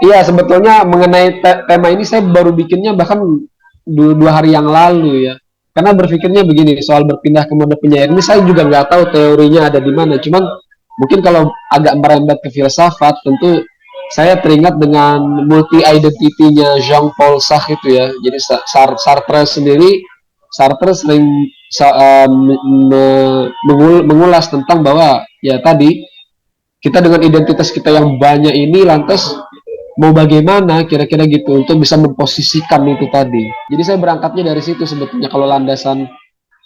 Iya, sebetulnya mengenai tema ini saya baru bikinnya bahkan dua hari yang lalu ya. Karena berpikirnya begini, soal berpindah ke mode penyair ini saya juga nggak tahu teorinya ada di mana. Cuman mungkin kalau agak merembet ke filsafat, tentu saya teringat dengan multi identity-nya Jean-Paul Sartre itu ya. Jadi Sartre sendiri, Sartre sering mengulas tentang bahwa ya tadi kita dengan identitas kita yang banyak ini lantas mau bagaimana kira-kira gitu untuk bisa memposisikan itu tadi. Jadi saya berangkatnya dari situ sebetulnya kalau landasan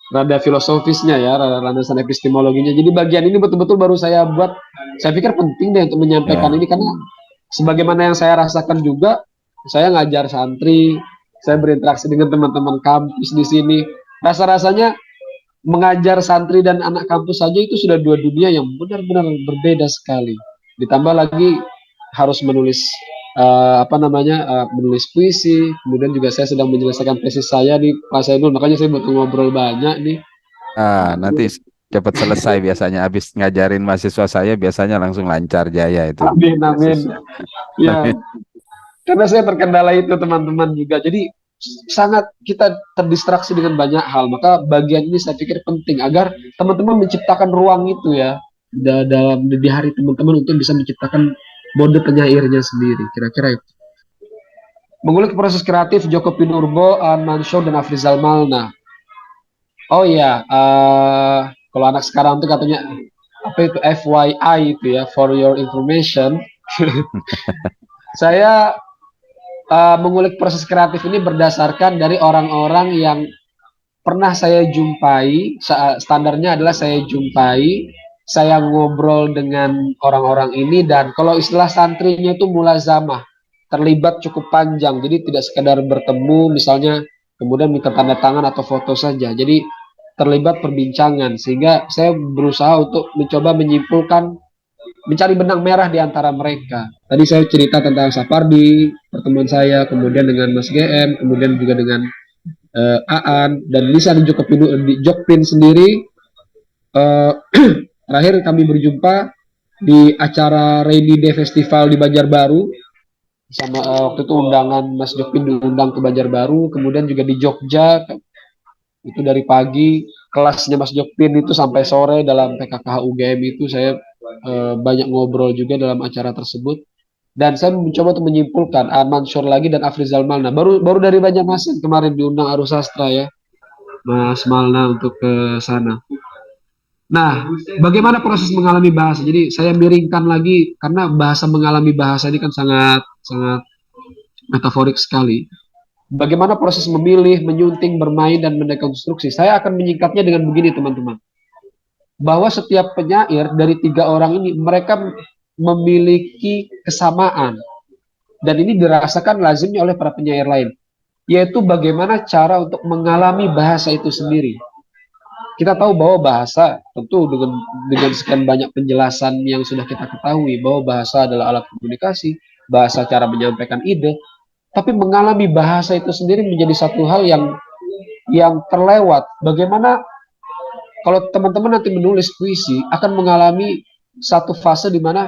rada filosofisnya ya, landasan epistemologinya. Jadi bagian ini betul-betul baru saya buat. Saya pikir penting deh untuk menyampaikan Ya. ini karena sebagaimana yang saya rasakan juga, saya ngajar santri, saya berinteraksi dengan teman-teman kampus di sini. Rasa-rasanya mengajar santri dan anak kampus saja itu sudah dua dunia yang benar-benar berbeda sekali. Ditambah lagi harus menulis menulis puisi, kemudian juga saya sedang menyelesaikan tesis saya di Pak Sainul, makanya saya butuh ngobrol banyak nih. Nanti cepat selesai biasanya. Habis ngajarin mahasiswa saya biasanya langsung lancar jaya itu. Amin, amin. Tesis. Ya, karena saya terkendala itu teman-teman juga. Jadi sangat kita terdistraksi dengan banyak hal. Maka bagian ini saya pikir penting agar teman-teman menciptakan ruang itu ya dalam di hari teman-teman untuk bisa menciptakan mode penyairnya sendiri. Kira-kira itu. Mengulik proses kreatif Joko Pinurbo, An Mansur, dan Afrizal Malna. Oh iya, kalau anak sekarang tuh katanya apa itu FYI itu ya, for your information. Saya mengulik proses kreatif ini berdasarkan dari orang-orang yang pernah saya jumpai. Standarnya adalah saya jumpai, saya ngobrol dengan orang-orang ini, dan kalau istilah santrinya itu mulazamah, terlibat cukup panjang. Jadi tidak sekedar bertemu misalnya kemudian minta tanda tangan atau foto saja. Jadi terlibat perbincangan sehingga saya berusaha untuk mencoba menyimpulkan, mencari benang merah di antara mereka. Tadi saya cerita tentang Sapardi, pertemuan saya, kemudian dengan Mas GM, kemudian juga dengan Aan, dan Lisa di Jokpin sendiri. Uh, Terakhir kami berjumpa di acara Rainy Day Festival di Banjarbaru. Sama waktu itu undangan Mas Jokpin diundang ke Banjarbaru, kemudian juga di Jogja, itu dari pagi kelasnya Mas Jokpin itu sampai sore dalam PKKH UGM itu saya banyak ngobrol juga dalam acara tersebut, dan saya mencoba untuk menyimpulkan Aman Syur lagi dan Afrizal Malna baru baru dari Banjarmasin kemarin diundang Arus Sastra ya Mas Malna untuk ke sana. Nah, bagaimana proses mengalami bahasa? Jadi saya miringkan lagi karena bahasa mengalami bahasa ini kan sangat sangat metaforik sekali. Bagaimana proses memilih, menyunting, bermain, dan mendekonstruksi? Saya akan menyingkatnya dengan begini, teman-teman. Bahwa setiap penyair dari tiga orang ini, mereka memiliki kesamaan. Dan ini dirasakan lazimnya oleh para penyair lain. Yaitu bagaimana cara untuk mengalami bahasa itu sendiri. Kita tahu bahwa bahasa, tentu dengan sekian banyak penjelasan yang sudah kita ketahui, bahwa bahasa adalah alat komunikasi, bahasa cara menyampaikan ide, tapi mengalami bahasa itu sendiri menjadi satu hal yang terlewat. Bagaimana kalau teman-teman nanti menulis puisi akan mengalami satu fase di mana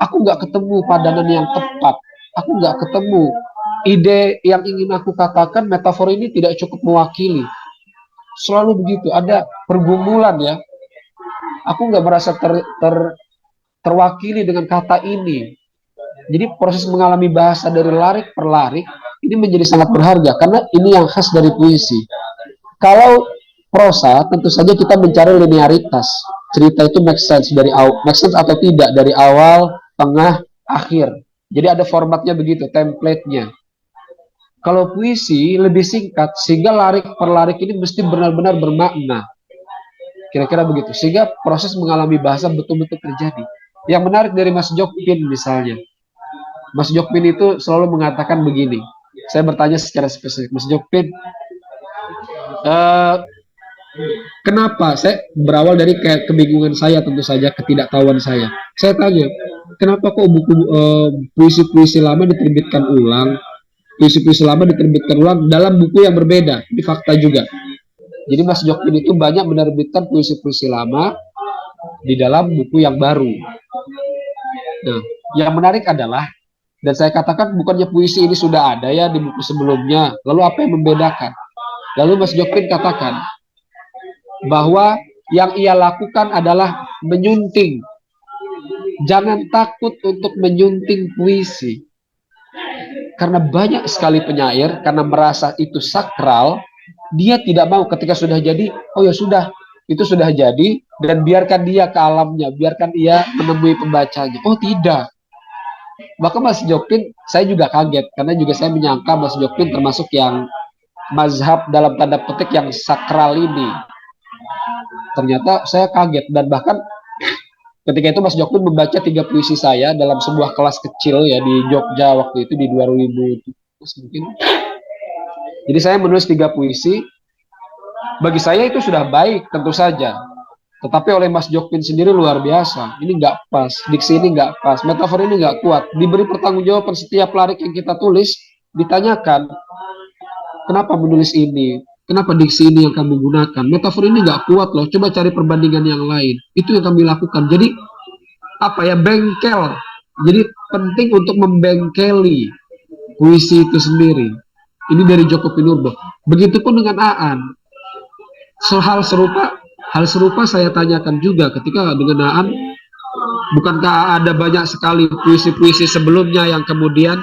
aku nggak ketemu padanan yang tepat, aku nggak ketemu ide yang ingin aku katakan, metafor ini tidak cukup mewakili. Selalu begitu, ada pergumulan ya. Aku nggak merasa terwakili dengan kata ini. Jadi proses mengalami bahasa dari larik per larik ini menjadi sangat berharga karena ini yang khas dari puisi. Kalau prosa tentu saja kita mencari linearitas. Cerita itu make sense dari make sense atau tidak dari awal, tengah, akhir. Jadi ada formatnya begitu, template-nya. Kalau puisi lebih singkat sehingga larik per larik ini mesti benar-benar bermakna. Kira-kira begitu. Sehingga proses mengalami bahasa betul-betul terjadi. Yang menarik dari Mas Jokpin misalnya. Mas Jokpin itu selalu mengatakan begini. Saya bertanya secara spesifik, Mas Jokpin, uh, kenapa? Saya berawal dari kebingungan saya, tentu saja ketidaktahuan saya. Saya tanya, kenapa kok buku puisi-puisi lama diterbitkan ulang, puisi-puisi lama diterbitkan ulang dalam buku yang berbeda? Ini fakta juga. Jadi Mas Jokpin itu banyak menerbitkan puisi-puisi lama di dalam buku yang baru. Nah, yang menarik adalah Dan saya katakan bukannya puisi ini sudah ada ya di buku sebelumnya. Lalu apa yang membedakan? Lalu Mas Jokpin katakan bahwa yang ia lakukan adalah menyunting. Jangan takut untuk menyunting puisi. Karena banyak sekali penyair, karena merasa itu sakral, dia tidak mau ketika sudah jadi, oh ya sudah, itu sudah jadi, dan biarkan dia ke alamnya, biarkan ia menemui pembacanya. Oh tidak. Bahkan Mas Jokpin, saya juga kaget, karena juga saya menyangka Mas Jokpin termasuk yang mazhab dalam tanda petik yang sakral ini. Ternyata saya kaget, dan bahkan ketika itu Mas Jokpin membaca 3 puisi saya dalam sebuah kelas kecil ya di Jogja waktu itu di 2017 mungkin. Jadi saya menulis 3 puisi. Bagi saya itu sudah baik tentu saja. Tetapi oleh Mas Jokpin sendiri luar biasa. Ini nggak pas, diksi ini nggak pas, metafor ini nggak kuat. Diberi pertanggungjawaban setiap lirik yang kita tulis, ditanyakan, kenapa menulis ini? Kenapa diksi ini yang kamu gunakan? Metafor ini nggak kuat loh. Coba cari perbandingan yang lain. Itu yang kami lakukan. Jadi apa ya, bengkel. Jadi penting untuk membengkeli puisi itu sendiri. Ini dari Joko Pinurbo. Begitupun dengan Aan. Hal serupa saya tanyakan juga ketika dengan Aan. Bukankah ada banyak sekali puisi-puisi sebelumnya yang kemudian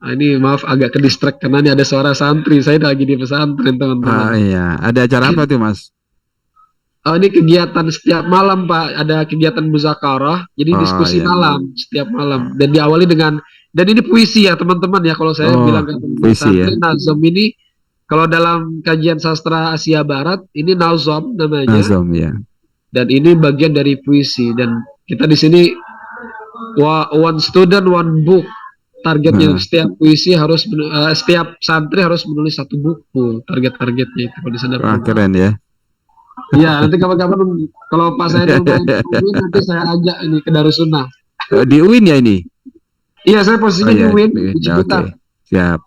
ini maaf agak ke distract karena ini ada suara santri. Saya lagi di pesantren teman-teman. Iya, ada acara apa tuh Mas? Oh, ini kegiatan setiap malam Pak, ada kegiatan muzakarah, jadi diskusi Iya. malam setiap malam dan diawali dengan, dan ini puisi ya teman-teman ya, kalau saya bilang ke teman-teman puisi ya. santri, nazom ini kalau dalam kajian sastra Asia Barat ini nazom namanya, Nazom ya. dan ini bagian dari puisi, dan kita di sini one student one book, targetnya setiap puisi harus setiap santri harus menulis 1 buku, targetnya itu kalau di sana. Wah, keren ya. Iya, nanti kapan-kapan kalau Pak saya dulu main UIN, nanti saya ajak ini ke Darussunnah. Di UIN ya ini? Iya, saya posisinya di UIN, di Ya, Ciputat. Siap.